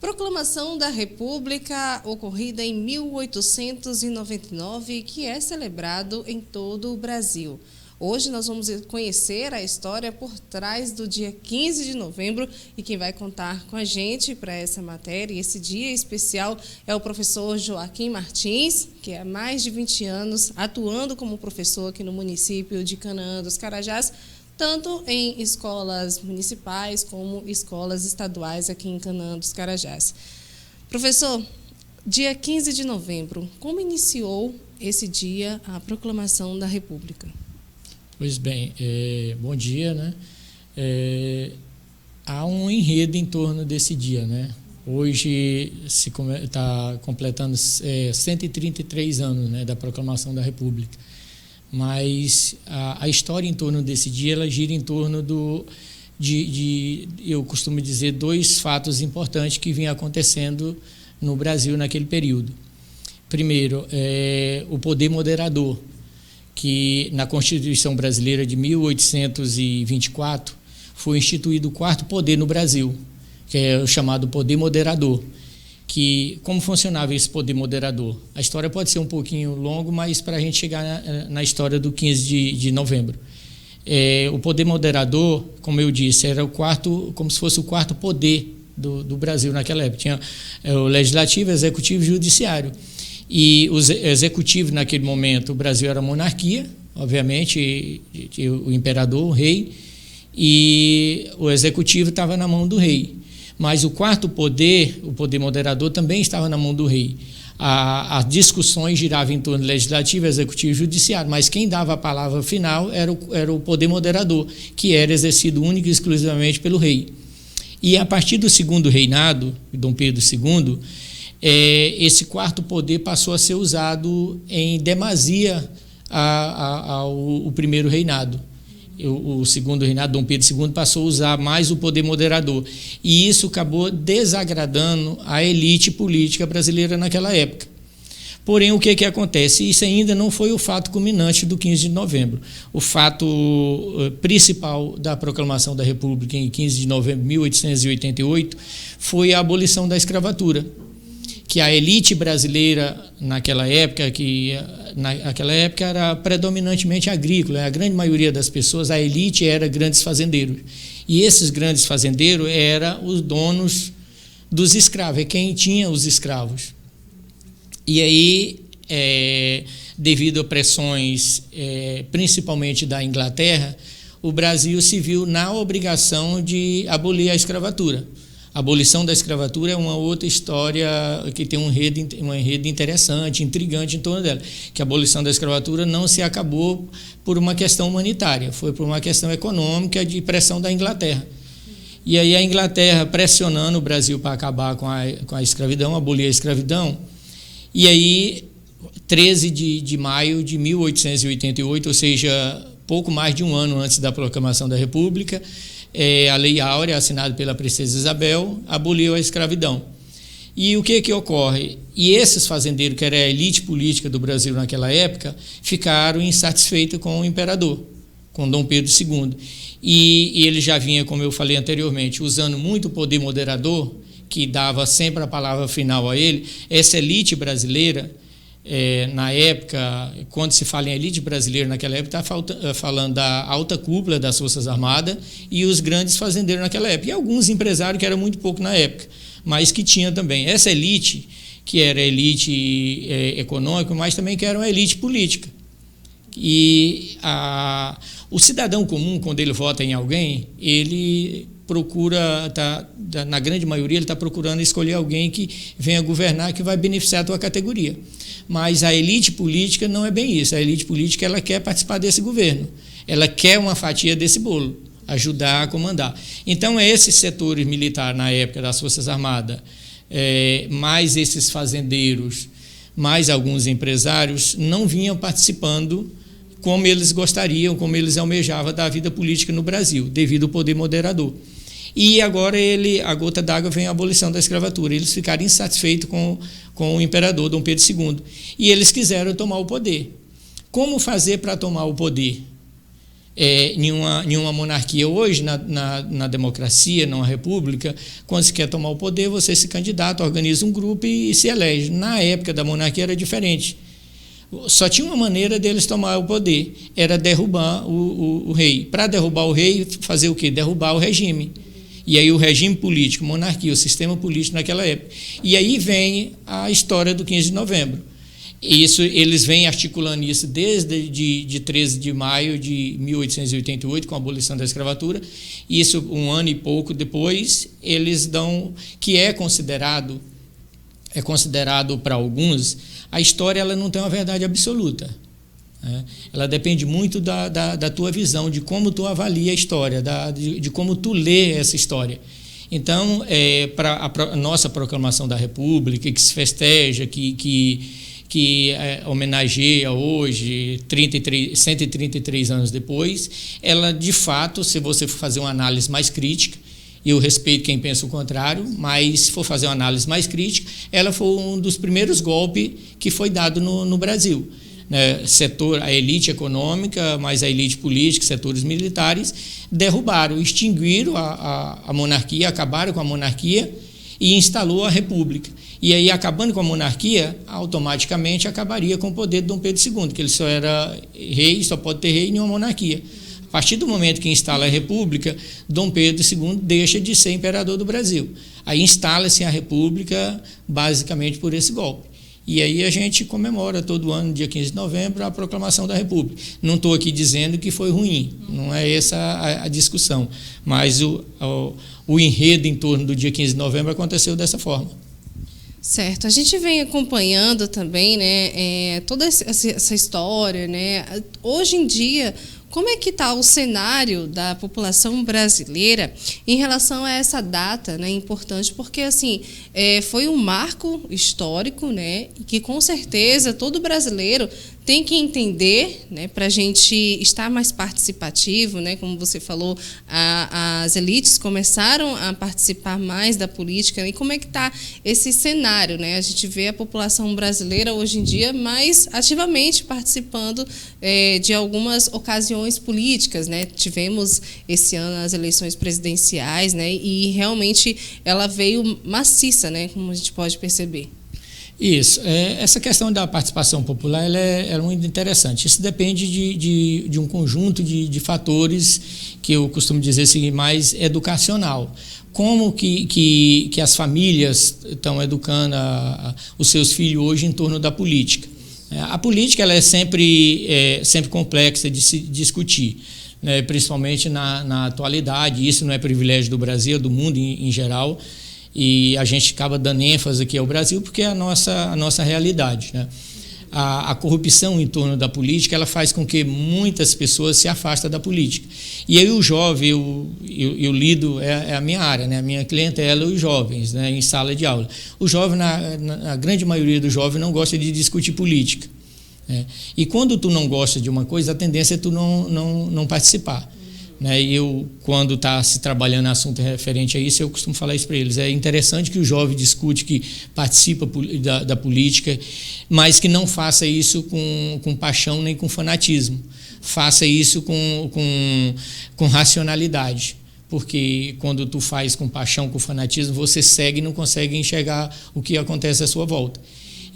Proclamação da República ocorrida em 1899, que é celebrado em todo o Brasil. Hoje nós vamos conhecer a história por trás do dia 15 de novembro e quem vai contar com a gente para essa matéria, esse dia especial, é o professor Joaquim Martins, que há mais de 20 anos atuando como professor aqui no município de Canaã dos Carajás, tanto em escolas municipais como escolas estaduais aqui em Canaã dos Carajás. Professor, dia 15 de novembro, como iniciou esse dia a proclamação da República? Pois bem, bom dia, né? Há um enredo em torno desse dia, né? Hoje se está completando 133 anos, né, da proclamação da República. Mas a história em torno desse dia, ela gira em torno eu costumo dizer, dois fatos importantes que vinham acontecendo no Brasil naquele período. Primeiro, o poder moderador, que na Constituição Brasileira de 1824 foi instituído o quarto poder no Brasil, que é o chamado poder moderador. Como funcionava esse poder moderador? A história pode ser um pouquinho longa, mas para a gente chegar na história do 15 de novembro. O poder moderador, como eu disse, era o quarto, como se fosse o quarto poder do Brasil naquela época. Tinha o legislativo, executivo e judiciário. E o executivo, naquele momento, o Brasil era monarquia, obviamente, o imperador, o rei, e o executivo estava na mão do rei. Mas o quarto poder, o poder moderador, também estava na mão do rei. As discussões giravam em torno do legislativo, executivo e judiciário, mas quem dava a palavra final era o poder moderador, que era exercido única e exclusivamente pelo rei. E a partir do segundo reinado, Dom Pedro II, esse quarto poder passou a ser usado em demasia ao primeiro reinado. O segundo reinado, Dom Pedro II, passou a usar mais o poder moderador. E isso acabou desagradando a elite política brasileira naquela época. Porém, o que acontece? Isso ainda não foi o fato culminante do 15 de novembro. O fato principal da proclamação da República em 15 de novembro de 1888 foi a abolição da escravatura, que a elite brasileira naquela época, era predominantemente agrícola, a grande maioria das pessoas, a elite era grandes fazendeiros. E esses grandes fazendeiros eram os donos dos escravos, é quem tinha os escravos. E aí, devido a pressões, principalmente da Inglaterra, o Brasil se viu na obrigação de abolir a escravatura. A abolição da escravatura é uma outra história que tem um enredo interessante, intrigante em torno dela, que a abolição da escravatura não se acabou por uma questão humanitária, foi por uma questão econômica de pressão da Inglaterra. E aí a Inglaterra pressionando o Brasil para acabar com a escravidão, abolir a escravidão, e aí 13 de maio de 1888, ou seja, pouco mais de um ano antes da proclamação da República, a Lei Áurea, assinada pela Princesa Isabel, aboliu a escravidão. E o que ocorre? E esses fazendeiros, que era a elite política do Brasil naquela época, ficaram insatisfeitos com o imperador, com Dom Pedro II. E ele já vinha, como eu falei anteriormente, usando muito o poder moderador, que dava sempre a palavra final a ele. Essa elite brasileira, na época, quando se fala em elite brasileira naquela época, está falando da alta cúpula das Forças Armadas e os grandes fazendeiros naquela época, e alguns empresários que eram muito pouco na época, mas que tinha também. Essa elite, que era a elite econômica, mas também que era uma elite política. E o cidadão comum, quando ele vota em alguém, ele procura, na grande maioria, ele está procurando escolher alguém que venha governar, que vai beneficiar a tua categoria. Mas a elite política não é bem isso. A elite política, ela quer participar desse governo. Ela quer uma fatia desse bolo, ajudar a comandar. Então, esses setores militares, na época das Forças Armadas, mais esses fazendeiros, mais alguns empresários, não vinham participando como eles gostariam, como eles almejavam da vida política no Brasil, devido ao poder moderador. E agora a gota d'água vem a abolição da escravatura. Eles ficaram insatisfeitos com o imperador Dom Pedro II. E eles quiseram tomar o poder. Como fazer para tomar o poder? nenhuma monarquia. Hoje, na democracia, numa república, quando se quer tomar o poder, você se candidata, organiza um grupo e se elege. Na época da monarquia era diferente. Só tinha uma maneira deles tomar o poder, era derrubar o rei. Para derrubar o rei, fazer o quê? Derrubar o regime. E aí o regime político, monarquia, o sistema político naquela época. E aí vem a história do 15 de novembro. Eles vêm articulando isso desde de 13 de maio de 1888, com a abolição da escravatura. Isso, um ano e pouco depois, eles dão, que é considerado para alguns, a história ela não tem uma verdade absoluta. Né? Ela depende muito da tua visão, de como tu avalia a história, de como tu lê essa história. Então, para a nossa proclamação da República, que se festeja, que homenageia hoje, 133 anos depois, ela, de fato, se você for fazer uma análise mais crítica, e eu respeito quem pensa o contrário, mas se for fazer uma análise mais crítica, ela foi um dos primeiros golpes que foi dado no Brasil. Né? A elite econômica, mais a elite política, setores militares, derrubaram, extinguiram a monarquia, acabaram com a monarquia e instalou a república. E aí, acabando com a monarquia, automaticamente acabaria com o poder de Dom Pedro II, que ele só era rei, só pode ter rei em uma monarquia. A partir do momento que instala a república, Dom Pedro II deixa de ser imperador do Brasil. Aí instala-se a república basicamente por esse golpe. E aí a gente comemora todo ano, dia 15 de novembro, a proclamação da república. Não estou aqui dizendo que foi ruim, não é essa a discussão, mas o enredo em torno do dia 15 de novembro aconteceu dessa forma. Certo, a gente vem acompanhando também, né, toda essa história, né? Hoje em dia, como é que está o cenário da população brasileira em relação a essa data, né, importante? Porque assim, foi um marco histórico, né, que com certeza todo brasileiro tem que entender, né, para a gente estar mais participativo, né, como você falou, as elites começaram a participar mais da política. E como é que está esse cenário, né? A gente vê a população brasileira hoje em dia mais ativamente participando de algumas ocasiões políticas, né? Tivemos esse ano as eleições presidenciais, né, e realmente ela veio maciça, né, como a gente pode perceber. Isso. Essa questão da participação popular ela é muito interessante. Isso depende de um conjunto de fatores que eu costumo dizer assim, mais educacional. Como que as famílias estão educando os seus filhos hoje em torno da política. A política ela é sempre complexa de se discutir, né, principalmente na atualidade. Isso não é privilégio do Brasil, do mundo em geral. E a gente acaba dando ênfase aqui ao Brasil porque é a nossa realidade. Né? A corrupção em torno da política ela faz com que muitas pessoas se afastem da política. E aí o jovem, eu lido, é a minha área, né? A minha clientela é os jovens, né? Em sala de aula. O jovem, a grande maioria dos jovens não gosta de discutir política. Né? E quando tu não gosta de uma coisa, a tendência é tu não participar. Né, eu, quando está se trabalhando assunto referente a isso, eu costumo falar isso para eles. É interessante que o jovem discute, que participa da política, mas que não faça isso com paixão nem com fanatismo. Faça isso com racionalidade. Porque quando tu faz com paixão, com fanatismo, você segue e não consegue enxergar o que acontece à sua volta.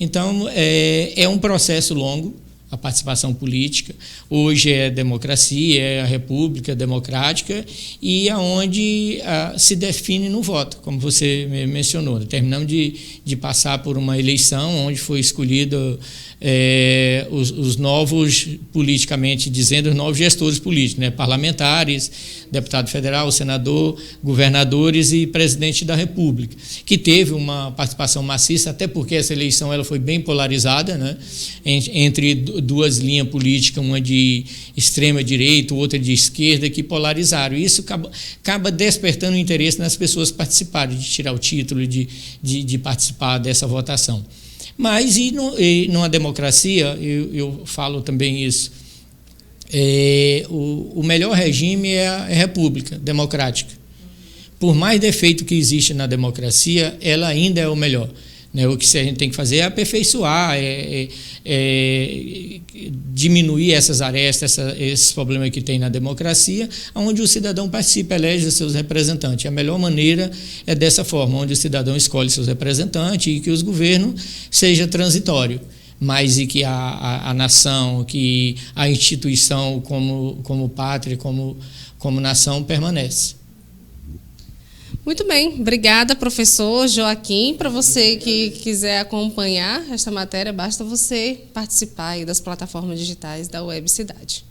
Então, é um processo longo, a participação política. Hoje é democracia, é a república democrática e aonde se define no voto, como você mencionou. Terminamos de passar por uma eleição onde foi escolhido os novos, politicamente dizendo, os novos gestores políticos, né? Parlamentares, deputado federal, senador, governadores e presidente da República, que teve uma participação maciça, até porque essa eleição ela foi bem polarizada, né? Entre duas linhas políticas, uma de extrema direita, outra de esquerda, que polarizaram. Isso acaba despertando o interesse nas pessoas participarem, de tirar o título, de participar dessa votação. Mas, numa democracia, eu falo também isso, o melhor regime é a república democrática. Por mais defeito que existe na democracia, ela ainda é o melhor. né? O que a gente tem que fazer é aperfeiçoar, diminuir essas arestas, esses problemas que tem na democracia, onde o cidadão participa, elege os seus representantes. A melhor maneira é dessa forma, onde o cidadão escolhe seus representantes e que os governos seja transitório, mas e que a nação, que a instituição como pátria, como nação permanece. Muito bem, obrigada, professor Joaquim. Para você que quiser acompanhar esta matéria, basta você participar aí das plataformas digitais da Web Cidade.